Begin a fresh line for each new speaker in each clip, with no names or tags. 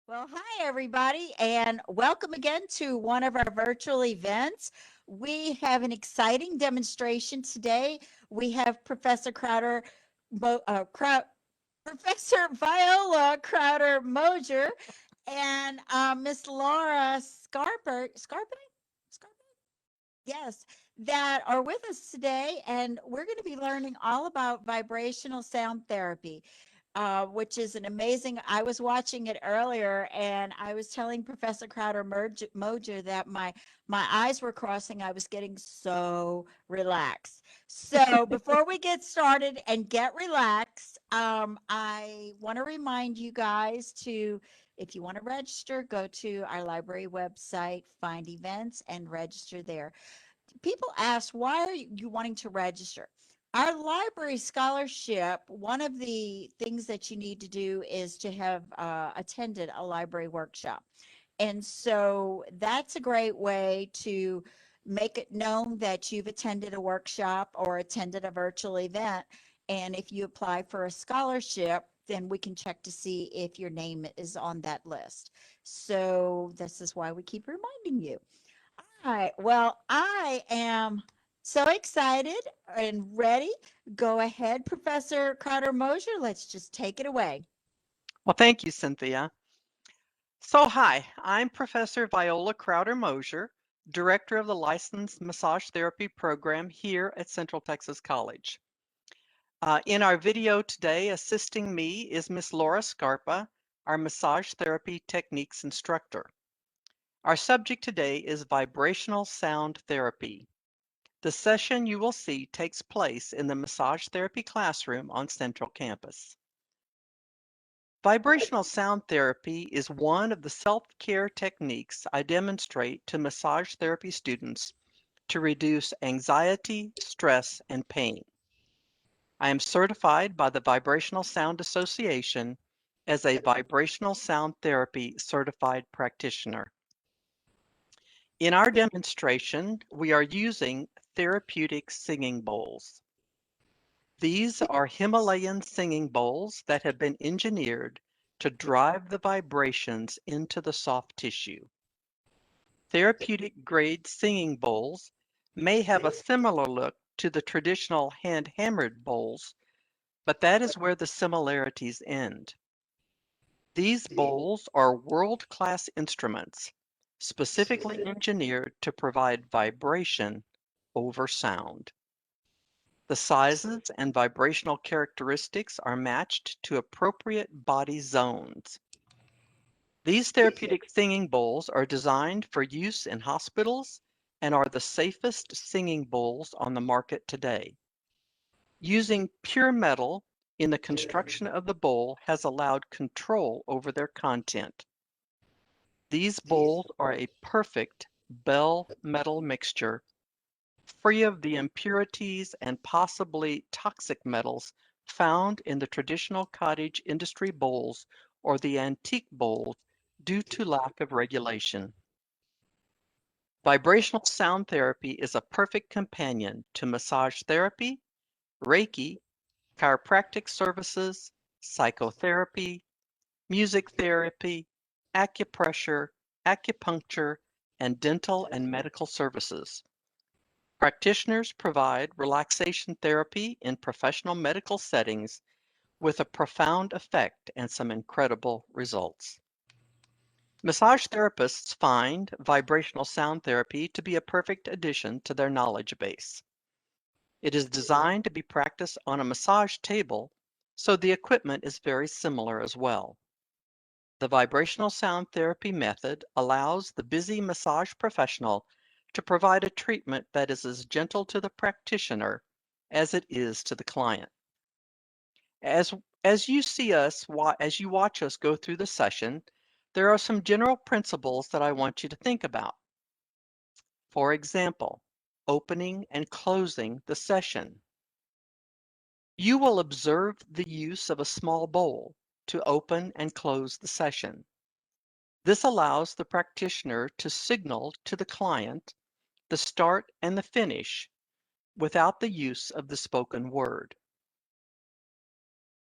Well, hi, everybody, and welcome again to one of our virtual events. We have an exciting demonstration today. We have Professor Mo, uh, Crow, Professor Viola Crowder-Moger and Miss Laura Scarpa? Yes, that are with us today, and we're going to be learning all about vibrational sound therapy, which is an amazing. I was watching it earlier, and I was telling Professor Mojer that my eyes were crossing. I was getting so relaxed. So before we get started and get relaxed, I want to remind you guys to. If you want to register, go to our library website, find events, and register there. People ask, why are you wanting to register? Our library scholarship, one of the things that you need to do is to have attended a library workshop. And so that's a great way to make it known that you've attended a workshop or attended a virtual event. And if you apply for a scholarship, then we can check to see if your name is on that list. So this is why we keep reminding you. Hi. Well, I am so excited and ready. Go ahead, Professor Crowder-Moser. Let's just take it away.
Well, thank you, Cynthia. So, hi, I'm Professor Viola Crowder-Moger, Director of the Licensed Massage Therapy Program here at Central Texas College. In our video today, assisting me is Miss Laura Scarpa, our Massage Therapy Techniques Instructor. Our subject today is Vibrational Sound Therapy. The session you will see takes place in the Massage Therapy classroom on Central Campus. Vibrational sound therapy is one of the self-care techniques I demonstrate to massage therapy students to reduce anxiety, stress, and pain. I am certified by the Vibrational Sound Association as a Vibrational Sound Therapy Certified Practitioner. In our demonstration, we are using therapeutic singing bowls. These are Himalayan singing bowls that have been engineered to drive the vibrations into the soft tissue. Therapeutic grade singing bowls may have a similar look to the traditional hand-hammered bowls, but that is where the similarities end. These bowls are world-class instruments, specifically engineered to provide vibration over sound. The sizes and vibrational characteristics are matched to appropriate body zones. These therapeutic singing bowls are designed for use in hospitals and are the safest singing bowls on the market today. Using pure metal in the construction of the bowl has allowed control over their content. These bowls are a perfect bell metal mixture, free of the impurities and possibly toxic metals found in the traditional cottage industry bowls or the antique bowls due to lack of regulation. Vibrational sound therapy is a perfect companion to massage therapy, Reiki, chiropractic services, psychotherapy, music therapy, acupressure, acupuncture, and dental and medical services. Practitioners provide relaxation therapy in professional medical settings with a profound effect and some incredible results. Massage therapists find vibrational sound therapy to be a perfect addition to their knowledge base. It is designed to be practiced on a massage table, so the equipment is very similar as well. The vibrational sound therapy method allows the busy massage professional to provide a treatment that is as gentle to the practitioner as it is to the client. As, as you see us, as you watch us go through the session, there are some general principles that I want you to think about. For example, opening and closing the session. You will observe the use of a small bowl to open and close the session. This allows the practitioner to signal to the client the start and the finish without the use of the spoken word.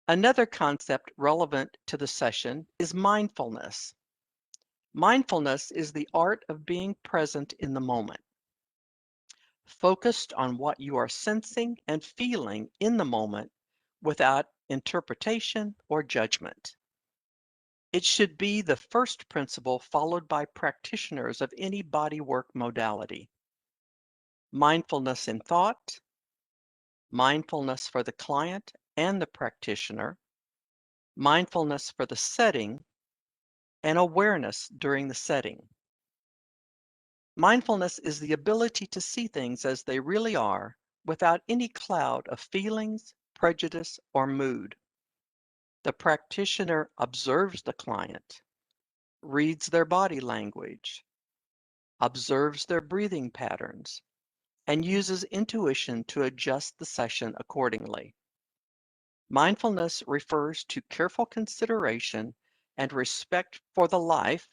Another concept relevant to the session is mindfulness. Mindfulness is the art of being present in the moment, focused on what you are sensing and feeling in the moment without interpretation or judgment. It should be the first principle followed by practitioners of any bodywork modality. Mindfulness in thought, mindfulness for the client and the practitioner, mindfulness for the setting, and awareness during the setting. Mindfulness is the ability to see things as they really are without any cloud of feelings, prejudice, or mood. The practitioner observes the client, reads their body language, observes their breathing patterns, and uses intuition to adjust the session accordingly. Mindfulness refers to careful consideration and respect for the life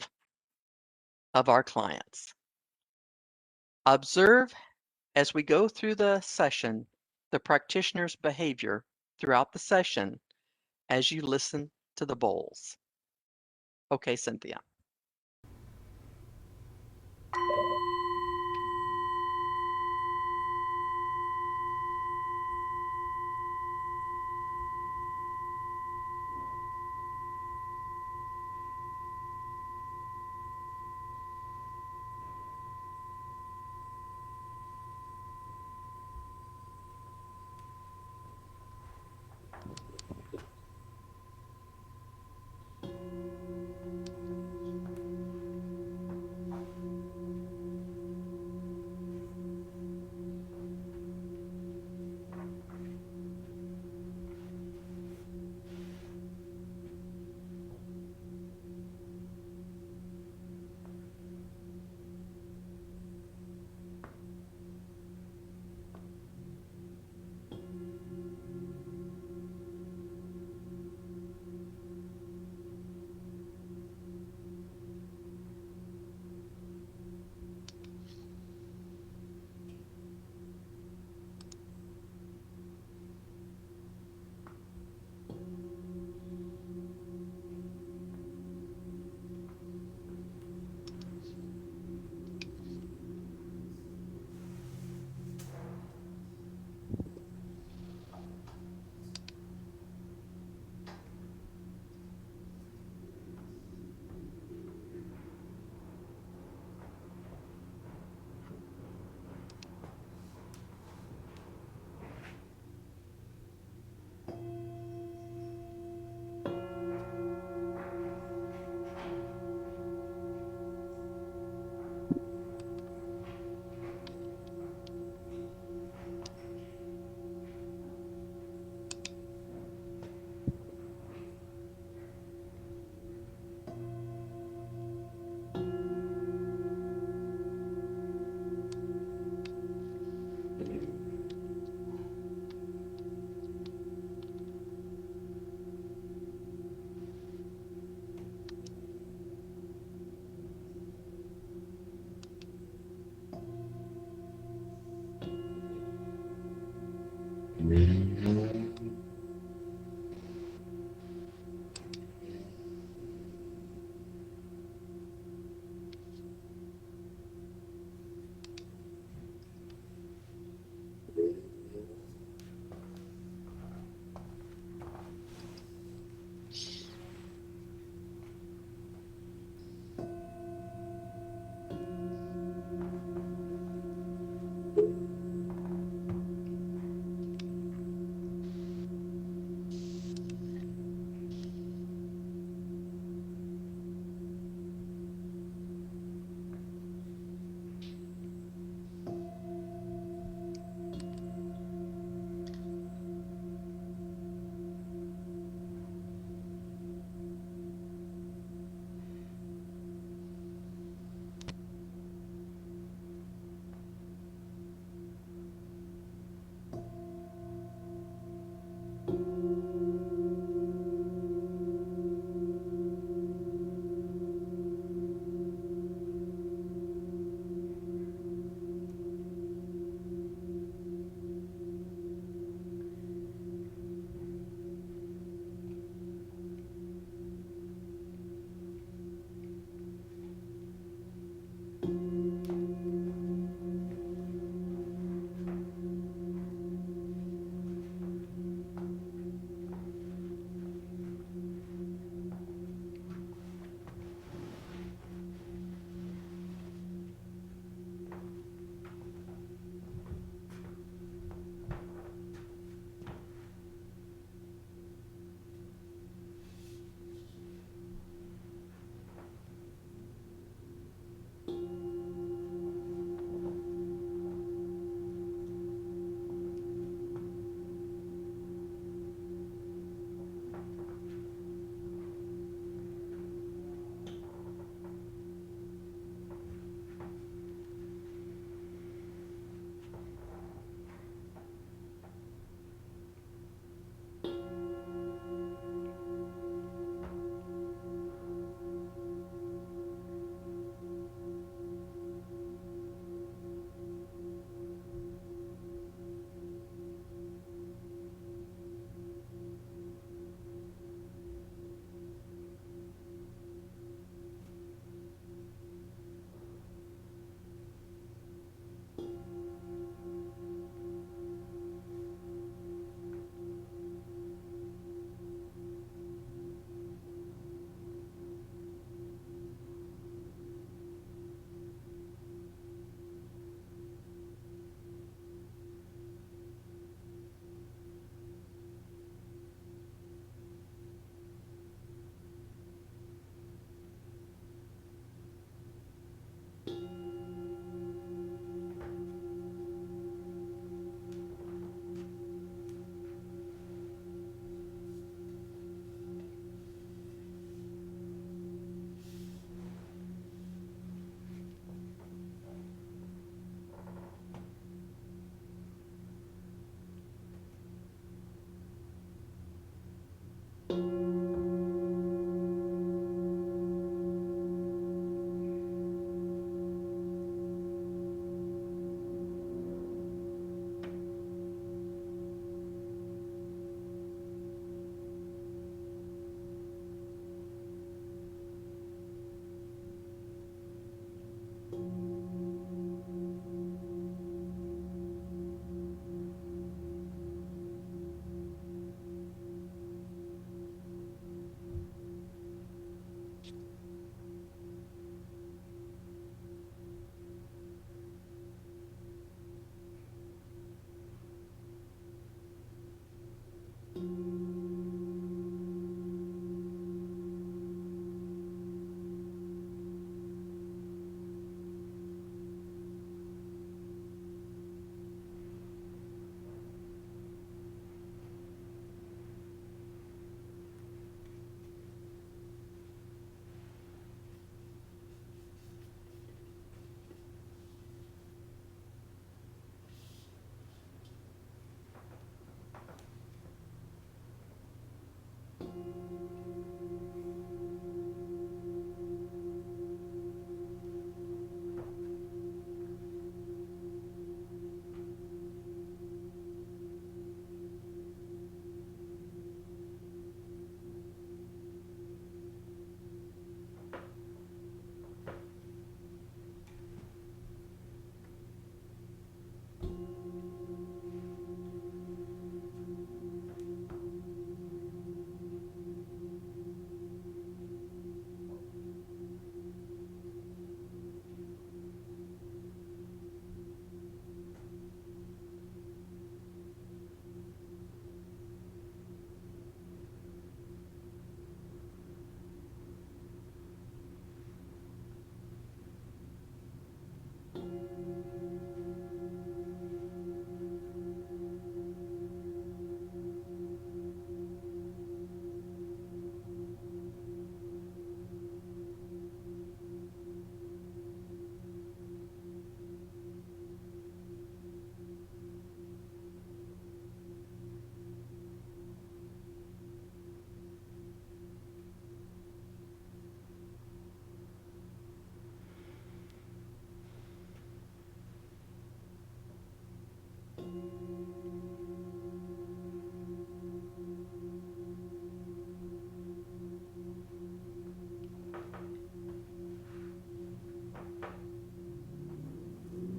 of our clients. Observe as we go through the session the practitioner's behavior throughout the session as you listen to the bowls. Okay, Cynthia.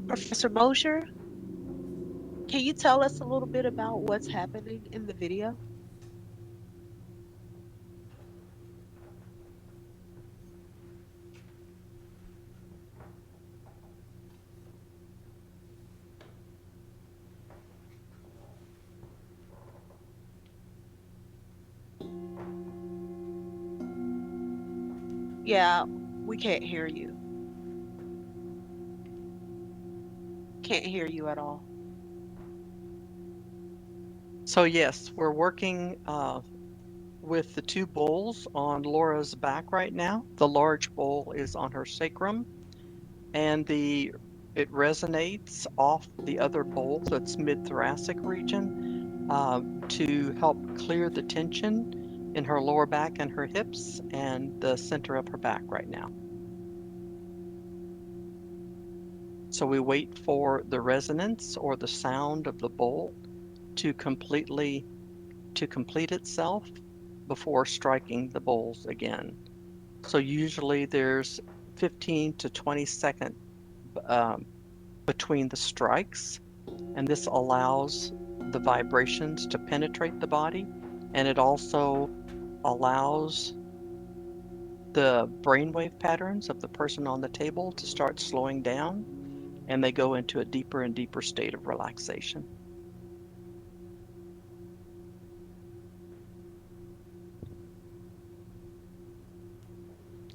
Professor Mosher, can you tell us a little bit about what's happening in the video? Yeah, we can't hear you. Can't hear you at all.
So yes, we're working with the two bowls on Laura's back right now. The large bowl is on her sacrum, and it resonates off the other bowl that's mid-thoracic region to help clear the tension in her lower back and her hips and the center of her back right now. So we wait for the resonance or the sound of the bowl to complete itself before striking the bowls again. So usually there's 15 to 20 second um, between the strikes, and this allows the vibrations to penetrate the body, and it also allows the brainwave patterns of the person on the table to start slowing down, and they go into a deeper and deeper state of relaxation.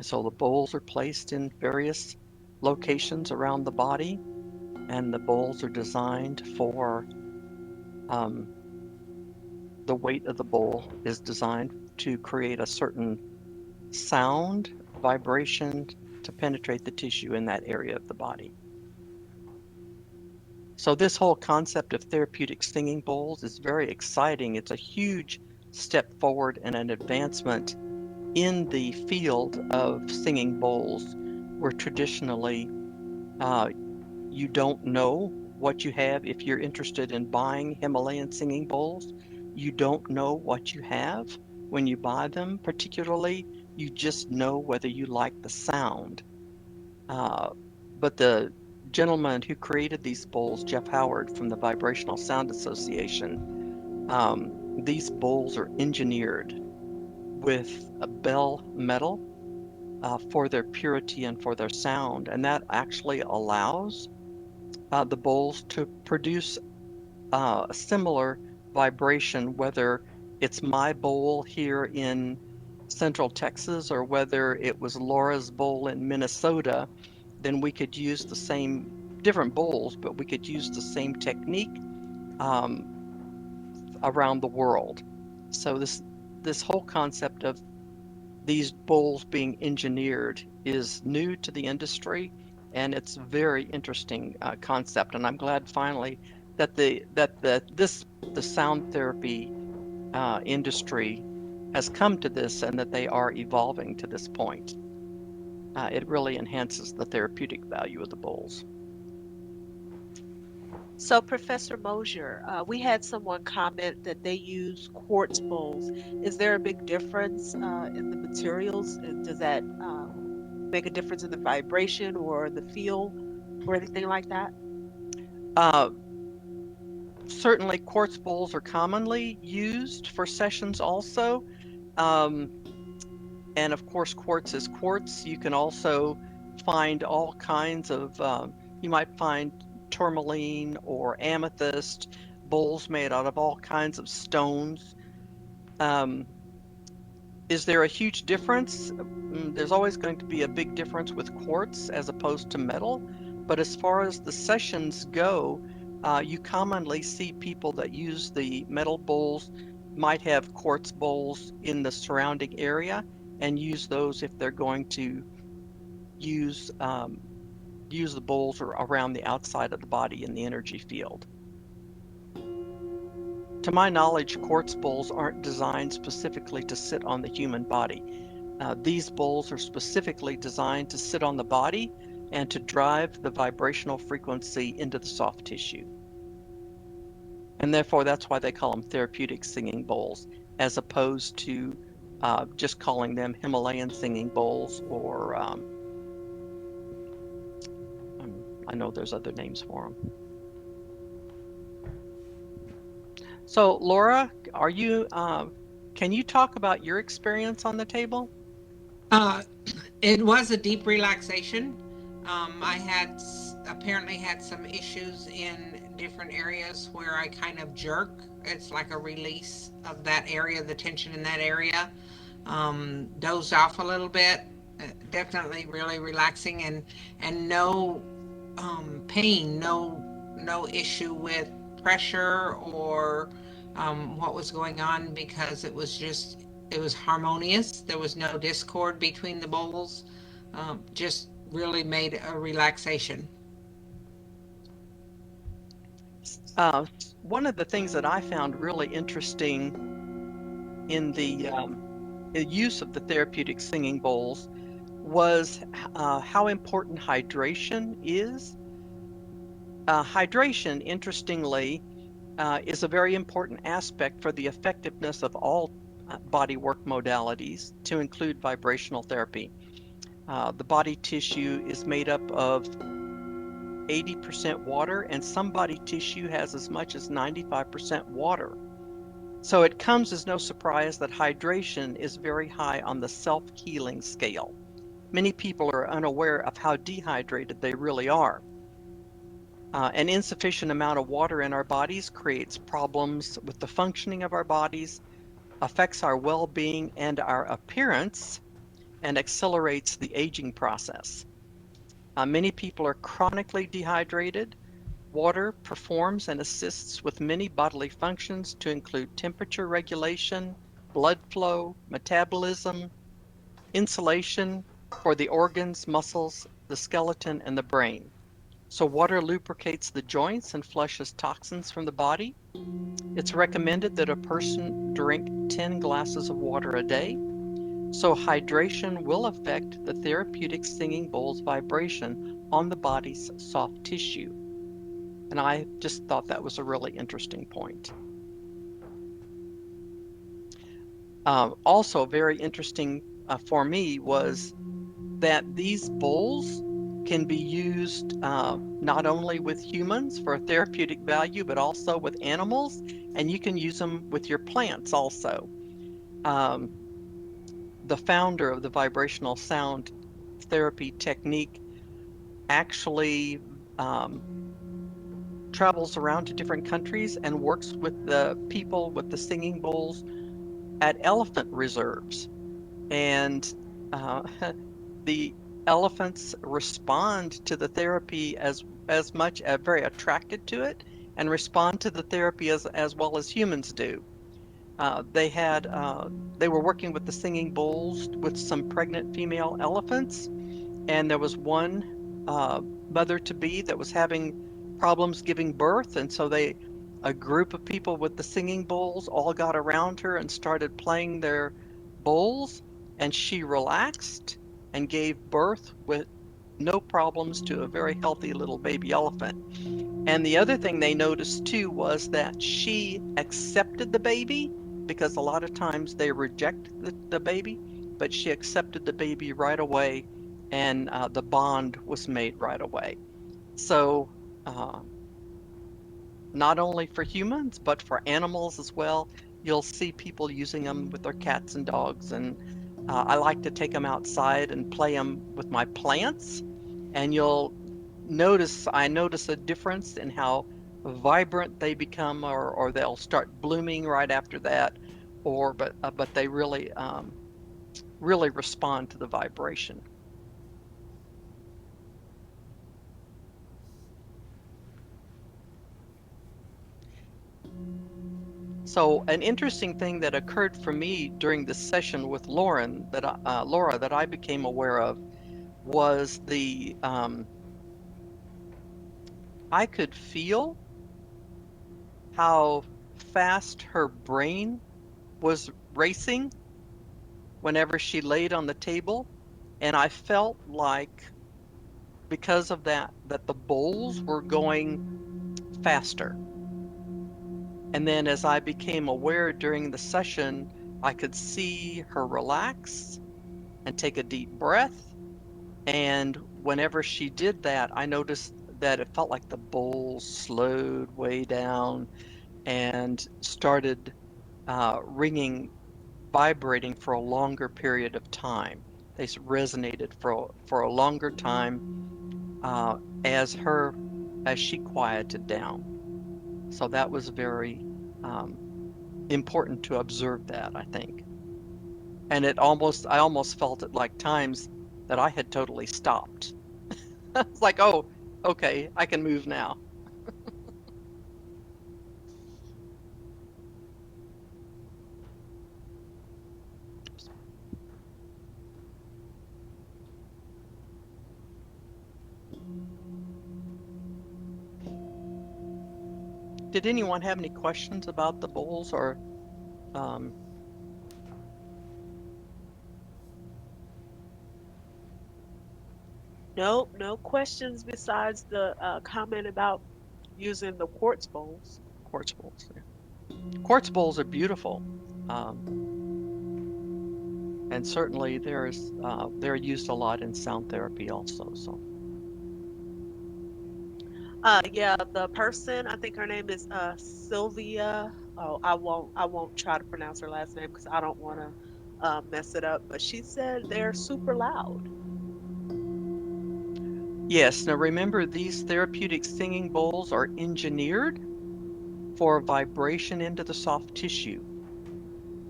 So the bowls are placed in various locations around the body, and the bowls are designed for um, the weight of the bowl is designed to create a certain sound, vibration to penetrate the tissue in that area of the body. So this whole concept of therapeutic singing bowls is very exciting. It's a huge step forward and an advancement in the field of singing bowls, where traditionally uh, you don't know what you have. If you're interested in buying Himalayan singing bowls, you don't know what you have when you buy them, particularly. You just know whether you like the sound. Uh, but the gentleman who created these bowls, Jeff Howard from the Vibrational Sound Association, these bowls are engineered with a bell metal for their purity and for their sound, and that actually allows the bowls to produce a similar vibration, whether it's my bowl here in Central Texas or whether it was Laura's bowl in Minnesota. Then we could use the same different bowls, but we could use the same technique um, around the world. So this whole concept of these bowls being engineered is new to the industry, and it's very interesting concept. And I'm glad finally that the sound therapy industry has come to this and that they are evolving to this point. It really enhances the therapeutic value of the bowls.
So, Professor Mosher, we had someone comment that they use quartz bowls. Is there a big difference in the materials? Does that make a difference in the vibration or the feel or anything like that?
Uh, Certainly, quartz bowls are commonly used for sessions also. Um, And of course, quartz is quartz. You can also find all kinds of, you might find tourmaline or amethyst bowls made out of all kinds of stones. Um, is there a huge difference? There's always going to be a big difference with quartz as opposed to metal. But as far as the sessions go, you commonly see people that use the metal bowls might have quartz bowls in the surrounding area and use those if they're going to use use the bowls or around the outside of the body in the energy field. To my knowledge, quartz bowls aren't designed specifically to sit on the human body. These bowls are specifically designed to sit on the body and to drive the vibrational frequency into the soft tissue. And therefore, that's why they call them therapeutic singing bowls, as opposed to just calling them Himalayan singing bowls or I know there's other names for them. So, Laura, can you talk about your experience on the table?
Uh, it was a deep relaxation. I apparently had some issues in different areas where I kind of jerk. It's like a release of that area, the tension in that area. Dozed off a little bit. Definitely really relaxing, and no pain, no issue with pressure or what was going on, because it was harmonious. There was no discord between the bowls. Just really made a relaxation.
Uh, One of the things that I found really interesting in the use of the therapeutic singing bowls was how important hydration is. Hydration, interestingly, is a very important aspect for the effectiveness of all body work modalities, to include vibrational therapy. The body tissue is made up of 80% water, and some body tissue has as much as 95% water. So it comes as no surprise that hydration is very high on the self-healing scale. Many people are unaware of how dehydrated they really are. An insufficient amount of water in our bodies creates problems with the functioning of our bodies, affects our well-being and our appearance, and accelerates the aging process. Many people are chronically dehydrated. Water performs and assists with many bodily functions to include temperature regulation, blood flow, metabolism, insulation for the organs, muscles, the skeleton, and the brain. So water lubricates the joints and flushes toxins from the body. It's recommended that a person drink 10 glasses of water a day. So hydration will affect the therapeutic singing bowl's vibration on the body's soft tissue. And I just thought that was a really interesting point. Also very interesting for me was that these bowls can be used not only with humans for therapeutic value, but also with animals, and you can use them with your plants also. Um, the founder of the vibrational sound therapy technique actually um, travels around to different countries and works with the people with the singing bowls at elephant reserves. And uh, the elephants respond to the therapy as much very attracted to it, and respond to the therapy as well as humans do. They had they were working with the singing bowls with some pregnant female elephants, and there was one uh, mother to be that was having problems giving birth, and so a group of people with the singing bowls all got around her and started playing their bowls, and she relaxed and gave birth with no problems to a very healthy little baby elephant. And the other thing they noticed too was that she accepted the baby, because a lot of times they reject the baby, but she accepted the baby right away, and the bond was made right away. So, uh, not only for humans, but for animals as well. You'll see people using them with their cats and dogs, and I like to take them outside and play them with my plants. And I notice a difference in how vibrant they become, or they'll start blooming right after that, but they really respond to the vibration. So an interesting thing that occurred for me during this session with Laura, that I became aware of was I could feel how fast her brain was racing whenever she laid on the table, and I felt like, because of that the bowls were going faster. And then as I became aware during the session, I could see her relax and take a deep breath. And whenever she did that, I noticed that it felt like the bowl slowed way down and started ringing, vibrating for a longer period of time. They resonated for a longer time uh, as her as she quieted down. So that was very um, important to observe that, I think. And I almost felt it like times that I had totally stopped. It's like, oh, okay, I can move now. Did anyone have any questions about the bowls or um,
No, no questions besides the comment about using the quartz bowls.
quartz bowls? Yeah. Quartz bowls are beautiful, um, and certainly they're used a lot in sound therapy also. So
Yeah, the person, I think her name is Sylvia. Oh, I won't try to pronounce her last name because I don't want to mess it up. But she said they're super loud.
yes, now remember these therapeutic singing bowls are engineered for vibration into the soft tissue.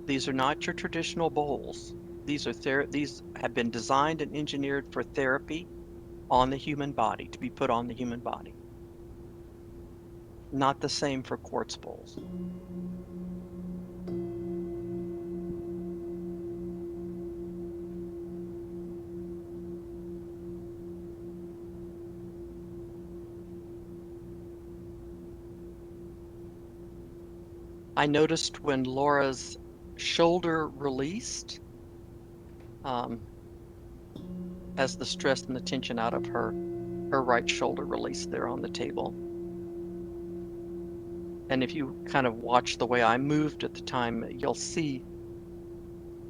These are not your traditional bowls. These have been designed and engineered for therapy on the human body, to be put on the human body. Not the same for quartz bowls. I noticed when Laura's shoulder released, um, as the stress and the tension out of her right shoulder released there on the table. And if you kind of watch the way I moved at the time, you'll see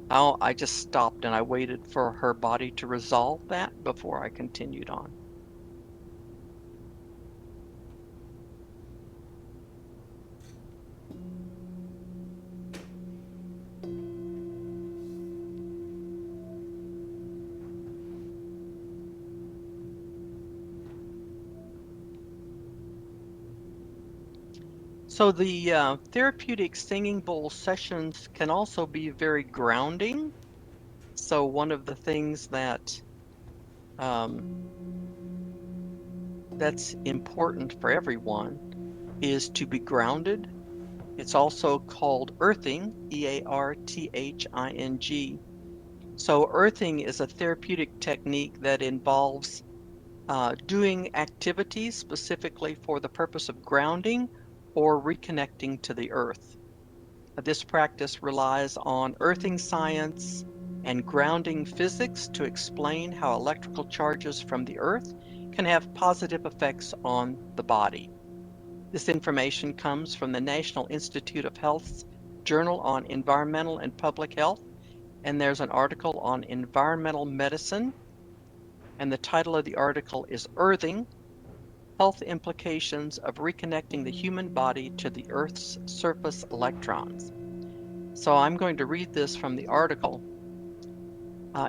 how I just stopped and I waited for her body to resolve that before I continued on. So the therapeutic singing bowl sessions can also be very grounding. So one of the things um, that's important for everyone is to be grounded. It's also called earthing, earthing. So earthing is a therapeutic technique that involves doing activities specifically for the purpose of grounding or reconnecting to the earth. This practice relies on earthing science and grounding physics to explain how electrical charges from the earth can have positive effects on the body. This information comes from the National Institute of Health's Journal on Environmental and Public Health, and there's an article on environmental medicine, and the title of the article is Earthing: Health Implications of Reconnecting the Human Body to the Earth's Surface Electrons. So I'm going to read this from the article.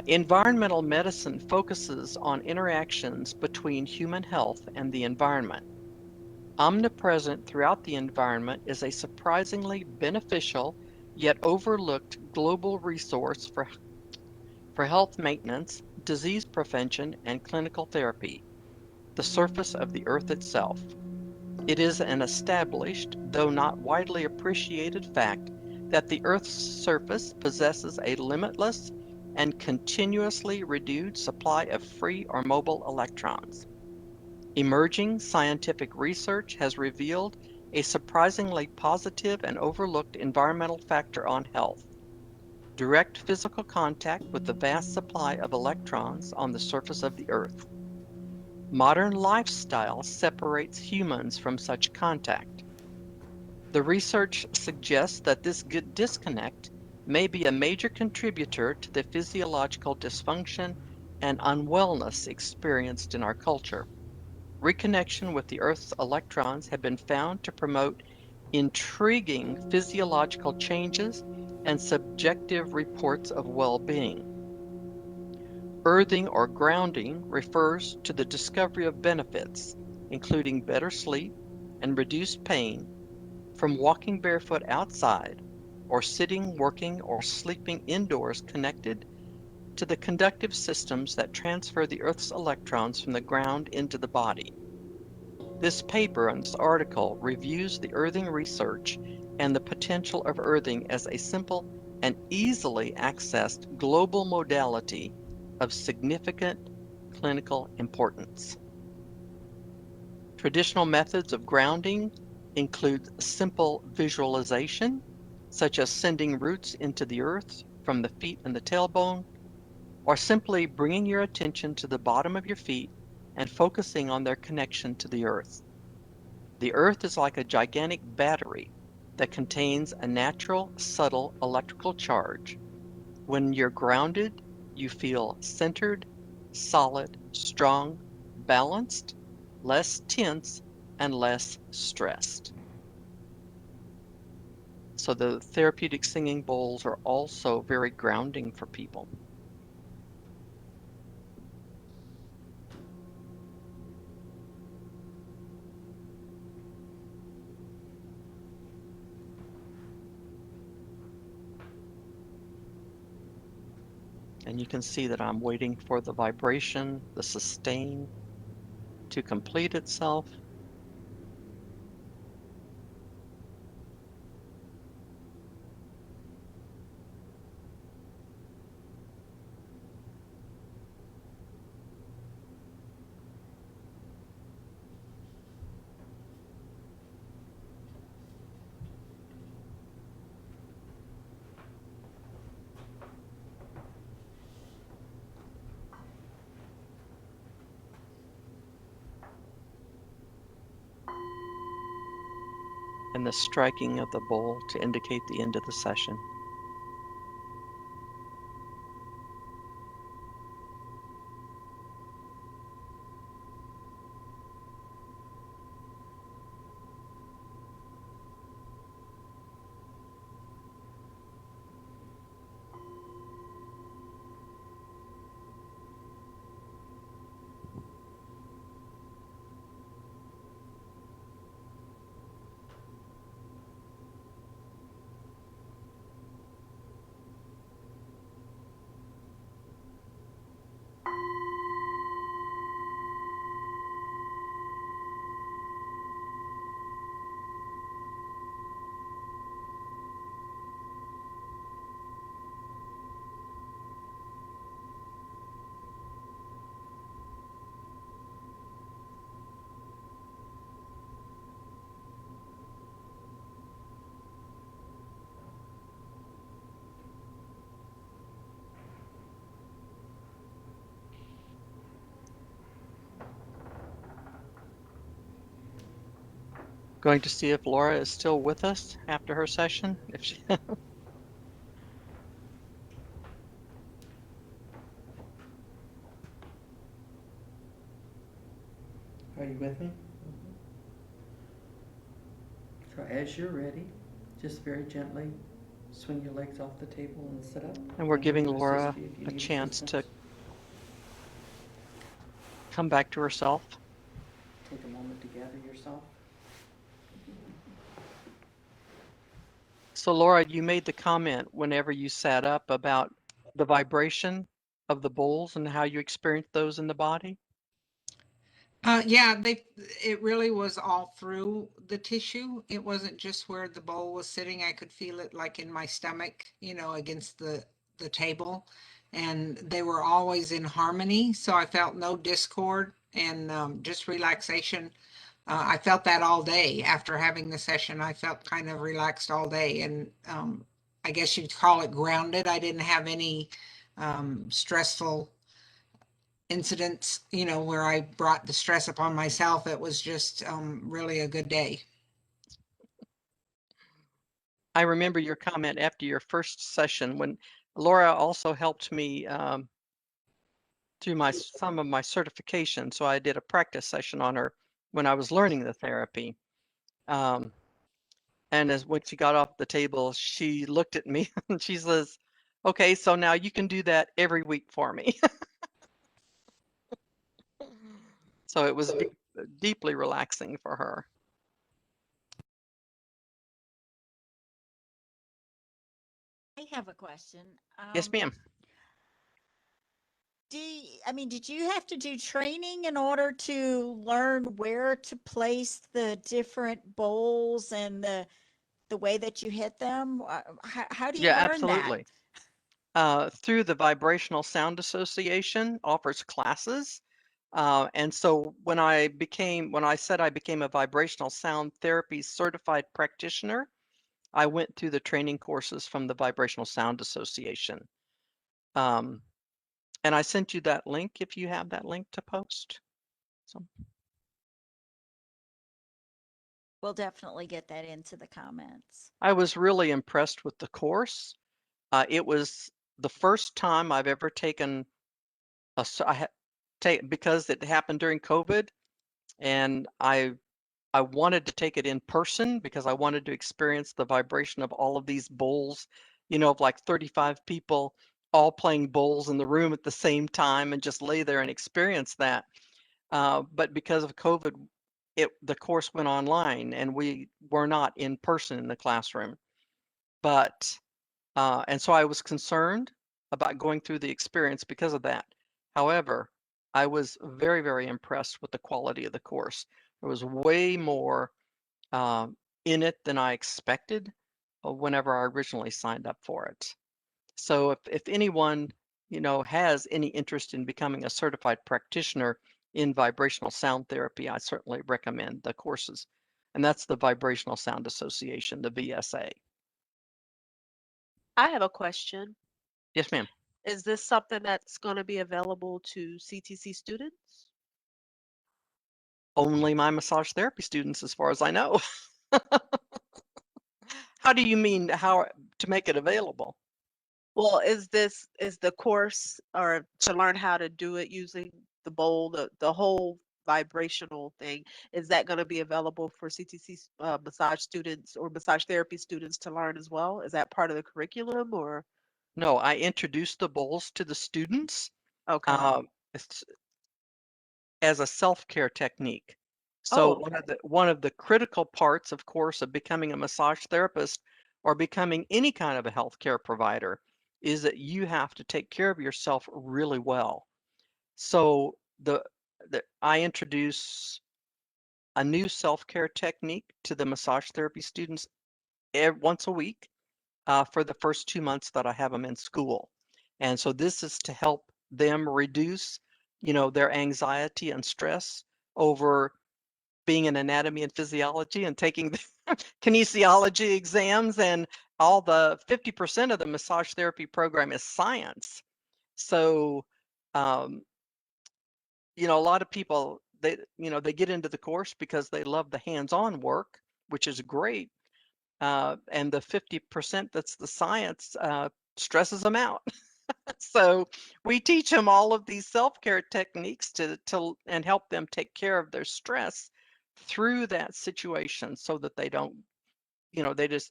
Environmental medicine focuses on interactions between human health and the environment. Omnipresent throughout the environment is a surprisingly beneficial yet overlooked global resource for health maintenance, disease prevention, and clinical therapy: the surface of the Earth itself. It is an established, though not widely appreciated fact that the Earth's surface possesses a limitless and continuously renewed supply of free or mobile electrons. Emerging scientific research has revealed a surprisingly positive and overlooked environmental factor on health: direct physical contact with the vast supply of electrons on the surface of the Earth. Modern lifestyle separates humans from such contact. The research suggests that this disconnect may be a major contributor to the physiological dysfunction and unwellness experienced in our culture. Reconnection with the Earth's electrons have been found to promote intriguing physiological changes and subjective reports of well-being. Earthing or grounding refers to the discovery of benefits, including better sleep and reduced pain, from walking barefoot outside or sitting, working, or sleeping indoors connected to the conductive systems that transfer the Earth's electrons from the ground into the body. This paper and this article reviews the earthing research and the potential of earthing as a simple and easily accessed global modality of significant clinical importance. Traditional methods of grounding include simple visualization, such as sending roots into the earth from the feet and the tailbone, or simply bringing your attention to the bottom of your feet and focusing on their connection to the earth. The earth is like a gigantic battery that contains a natural, subtle electrical charge. When you're grounded, you feel centered, solid, strong, balanced, less tense, and less stressed. So the therapeutic singing bowls are also very grounding for people. And you can see that I'm waiting for the vibration, the sustain, to complete itself. And the striking of the bowl to indicate the end of the session. Going to see if Laura is still with us after her session. If she
Are you with me? So as you're ready, just very gently swing your legs off the table and sit up.
and we're
I'm here
giving
to assist
Laura
you if you
a
need
chance to
assistance.
come back to herself.
Take a moment to gather yourself.
So Laura, you made the comment whenever you sat up about the vibration of the bowls and how you experienced those in the body.
Yeah, it really was all through the tissue. It wasn't just where the bowl was sitting. I could feel it like in my stomach, against the table, and they were always in harmony. So I felt no discord and just relaxation. I felt that all day after having the session. I felt kind of relaxed all day, and I guess you'd call it grounded. I didn't have any stressful incidents, where I brought the stress upon myself. It was just really a good day.
I remember your comment after your first session when Laura also helped me through some of my certification. So I did a practice session on her when I was learning the therapy. Um, and when she got off the table, she looked at me and she says, "Okay, so now you can do that every week for me." So it was deeply relaxing for her.
I have a question.
Yes, ma'am.
Did you have to do training in order to learn where to place the different bowls and the way that you hit them? How do you
Yeah,
learn that?
absolutely. Through the Vibrational Sound Association offers classes. And so when I said I became a vibrational sound therapy certified practitioner, I went through the training courses from the Vibrational Sound Association. Um, and I sent you that link if you have that link to post. So
We'll definitely get that into the comments.
I was really impressed with the course. It was the first time I've ever taken because it happened during COVID, and I wanted to take it in person because I wanted to experience the vibration of all of these bowls, of like 35 people all playing bowls in the room at the same time and just lay there and experience that. But because of COVID, the course went online and we were not in person in the classroom. But and so I was concerned about going through the experience because of that. However, I was very, very impressed with the quality of the course. There was way more in it than I expected whenever I originally signed up for it. So if anyone, has any interest in becoming a certified practitioner in vibrational sound therapy, I certainly recommend the courses. And that's the Vibrational Sound Association, the VSA.
I have a question.
Yes, ma'am.
Is this something that's going to be available to CTC students?
Only my massage therapy students, as far as I know. How do you mean how to make it available?
Well, is the course or to learn how to do it using the bowl, the whole vibrational thing, is that going to be available for CTC massage students or massage therapy students to learn as well? Is that part of the curriculum or?
No, I introduced the bowls to the students.
Okay.
Um, as a self-care technique. So
Oh,
one of the critical parts, of course, of becoming a massage therapist or becoming any kind of a healthcare provider is that you have to take care of yourself really well. So I introduce a new self-care technique to the massage therapy students once a week for the first 2 months that I have them in school. And so this is to help them reduce, their anxiety and stress over being in anatomy and physiology and taking the kinesiology exams, and all the 50% of the massage therapy program is science. So, um, a lot of people, they get into the course because they love the hands-on work, which is great. And the 50% that's the science stresses them out. So we teach them all of these self-care techniques to and help them take care of their stress through that situation so that they don't, they just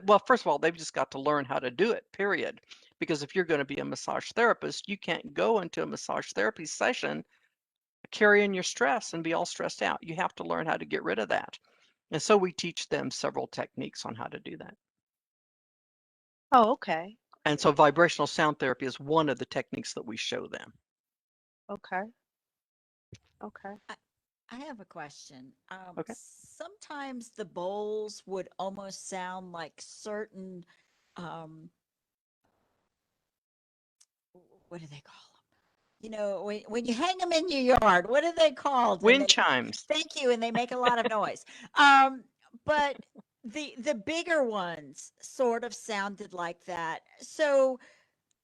well, first of all, they've just got to learn how to do it, period. Because if you're going to be a massage therapist, you can't go into a massage therapy session carrying your stress and be all stressed out. You have to learn how to get rid of that. And so we teach them several techniques on how to do that.
oh, okay.
And so vibrational sound therapy is one of the techniques that we show them.
Okay. Okay.
I have a question.
Okay.
Sometimes the bowls would almost sound like certain, um, what do they call them? When you hang them in your yard, what are they called? And
Wind
they,
chimes.
thank you, and they make a lot of noise. But the bigger ones sort of sounded like that. So,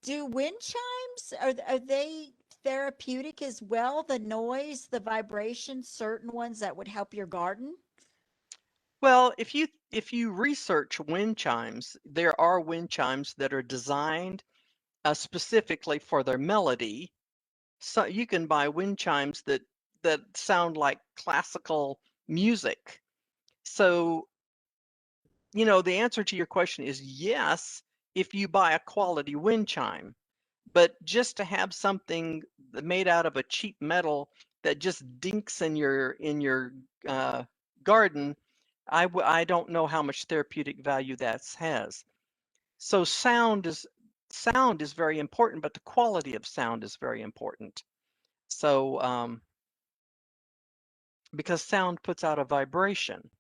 do wind chimes are they therapeutic as well? The noise, the vibration, certain ones that would help your garden?
Well, if you research wind chimes, there are wind chimes that are designed specifically for their melody. So you can buy wind chimes that sound like classical music. So, the answer to your question is yes, if you buy a quality wind chime. But just to have something made out of a cheap metal that just dinks in your uh, garden, I don't know how much therapeutic value that has. So sound is very important, but the quality of sound is very important. So because sound puts out a vibration,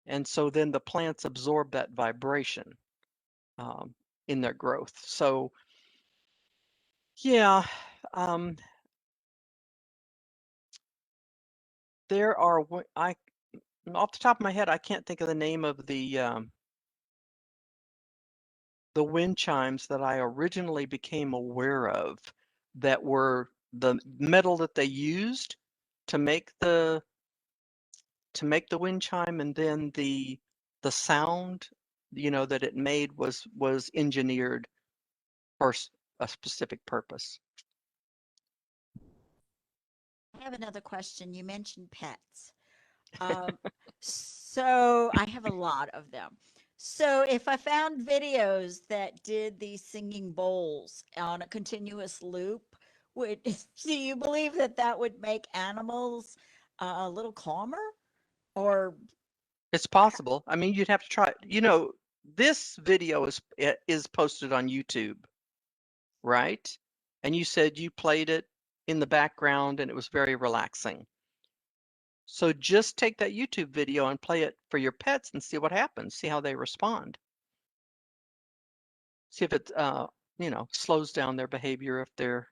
and so then the plants absorb that vibration um, in their growth. So yeah, um, there are I off the top of my head, I can't think of the name of the wind chimes that I originally became aware of that were the metal that they used to make the wind chime, and then the sound that it made was engineered for a specific purpose.
I have another question. You mentioned pets. Um, so I have a lot of them. So if I found videos that did these singing bowls on a continuous loop, would do you believe that that would make animals a little calmer? Or
It's possible. I mean, you'd have to try. This video is posted on YouTube, right? And you said you played it in the background and it was very relaxing. So just take that YouTube video and play it for your pets and see what happens. See how they respond. See if it, slows down their behavior if they're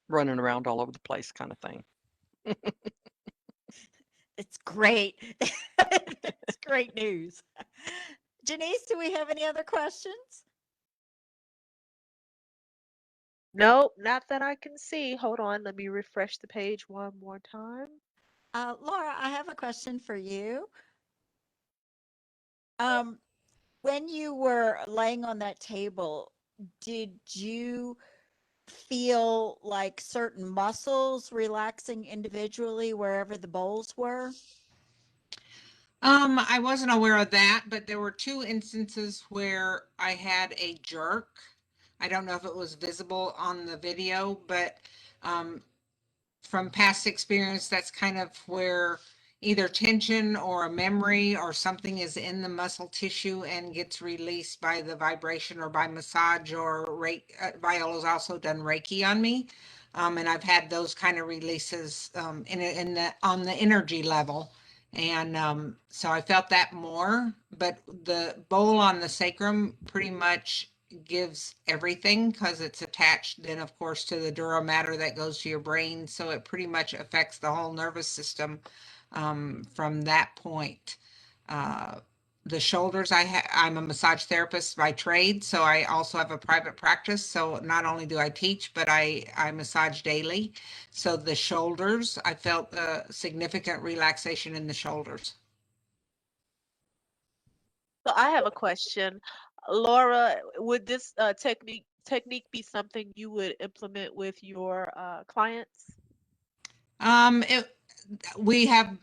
running around all over the place, kind of thing.
it's great. It's great news. Janice, do we have any other questions?
No, not that I can see. Hold on, let me refresh the page one more time.
Laura, I have a question for you. Um, when you were laying on that table, did you feel like certain muscles relaxing individually wherever the bowls were?
I wasn't aware of that, but there were two instances where I had a jerk. I don't know if it was visible on the video, but um, from past experience, that's kind of where either tension or a memory or something is in the muscle tissue and gets released by the vibration or by massage or Viola's also done Reiki on me. And I've had those kind of releases on the energy level. And so I felt that more, but the bowl on the sacrum pretty much gives everything because it's attached then of course to the dura mater that goes to your brain, so it pretty much affects the whole nervous system from that point. uh, the shoulders, I'm a massage therapist by trade, so I also have a private practice, so not only do I teach but I massage daily. So the shoulders, I felt a significant relaxation in the shoulders.
So I have a question. Laura, would this technique be something you would implement with your clients?
It, we have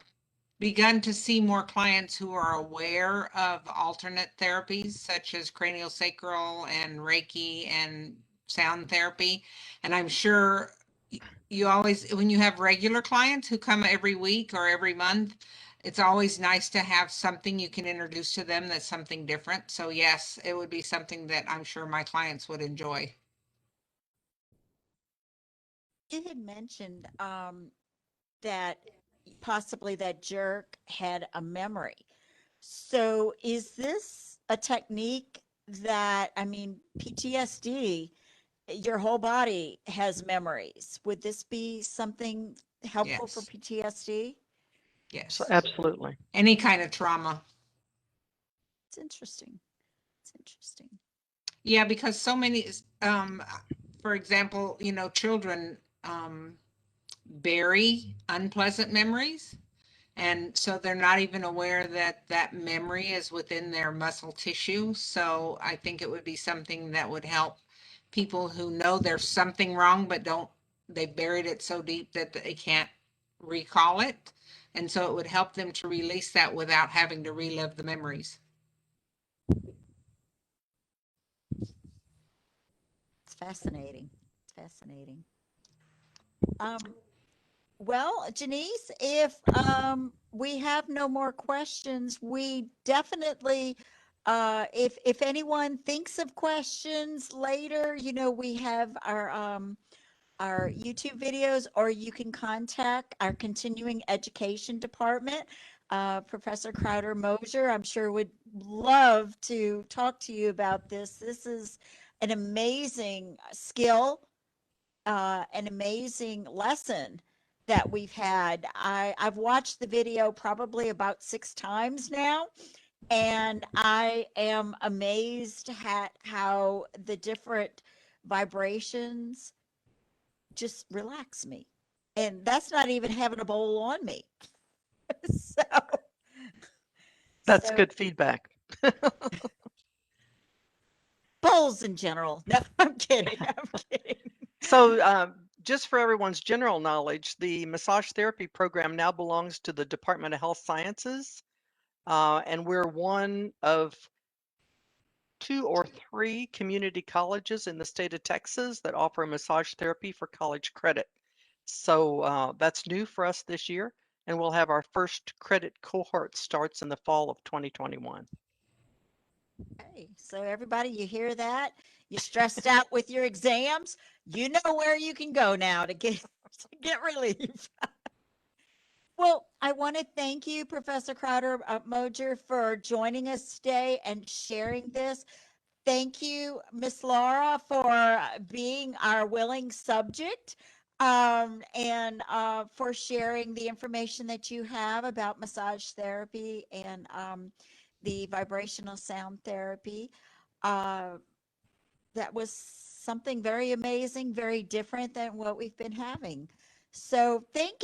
begun to see more clients who are aware of alternate therapies such as craniosacral and Reiki and sound therapy. And I'm sure you always, when you have regular clients who come every week or every month, it's always nice to have something you can introduce to them that's something different. So yes, it would be something that I'm sure my clients would enjoy.
You had mentioned that possibly that jerk had a memory. So is this a technique that, I mean, PTSD, your whole body has memories. Would this be something helpful for
Yes,
PTSD?
So
yes.
absolutely.
Any kind of trauma.
It's interesting. It's interesting.
Yeah, because so many, for example, children bury unpleasant memories. And so they're not even aware that that memory is within their muscle tissue. So I think it would be something that would help people who know there's something wrong but don't, they buried it so deep that they can't recall it. And so it would help them to release that without having to relive the memories.
It's fascinating. It's fascinating. Um, well, Janice, if we have no more questions, we definitely, if anyone thinks of questions later, we have our YouTube videos, or you can contact our continuing education department. Professor Crowder-Moger, I'm sure, would love to talk to you about this. This is an amazing skill, an amazing lesson that we've had. I've watched the video probably about 6 times now, and I am amazed at how the different vibrations just relax me. And that's not even having a bowl on me. So,
That's
so
good feedback.
bowls in general. No, I'm kidding. I'm kidding.
So, just for everyone's general knowledge, the massage therapy program now belongs to the Department of Health Sciences, and we're one of 2 or 3 community colleges in the state of Texas that offer massage therapy for college credit. So that's new for us this year, and we'll have our first credit cohort starts in the fall of 2021.
Okay, so everybody, you hear that? You're stressed out with your exams. You know where you can go now to get to get relief. Well, I want to thank you, Professor Crowder-Moger, for joining us today and sharing this. Thank you, Miss Laura, for being our willing subject, and for sharing the information that you have about massage therapy and the vibrational sound therapy. Uh, that was something very amazing, very different than what we've been having. So thank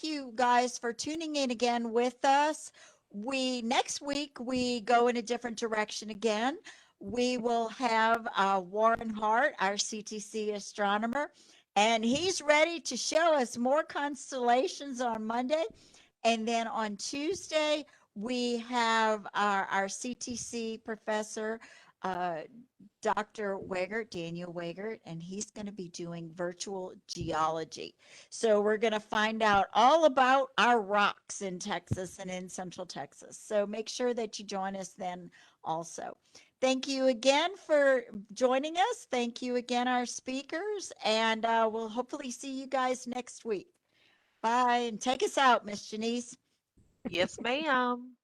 you guys for tuning in again with us. We Next week we go in a different direction again. We will have Warren Hart, our CTC astronomer, and he's ready to show us more constellations on Monday. And then on Tuesday, we have our CTC professor, uh, Dr. Wegert, Daniel Wegert, and he's going to be doing virtual geology. So we're going to find out all about our rocks in Texas and in Central Texas. So make sure that you join us then also. Thank you again for joining us. Thank you again, our speakers, and we'll hopefully see you guys next week. Bye, and take us out, Miss Janice.
Yes, ma'am.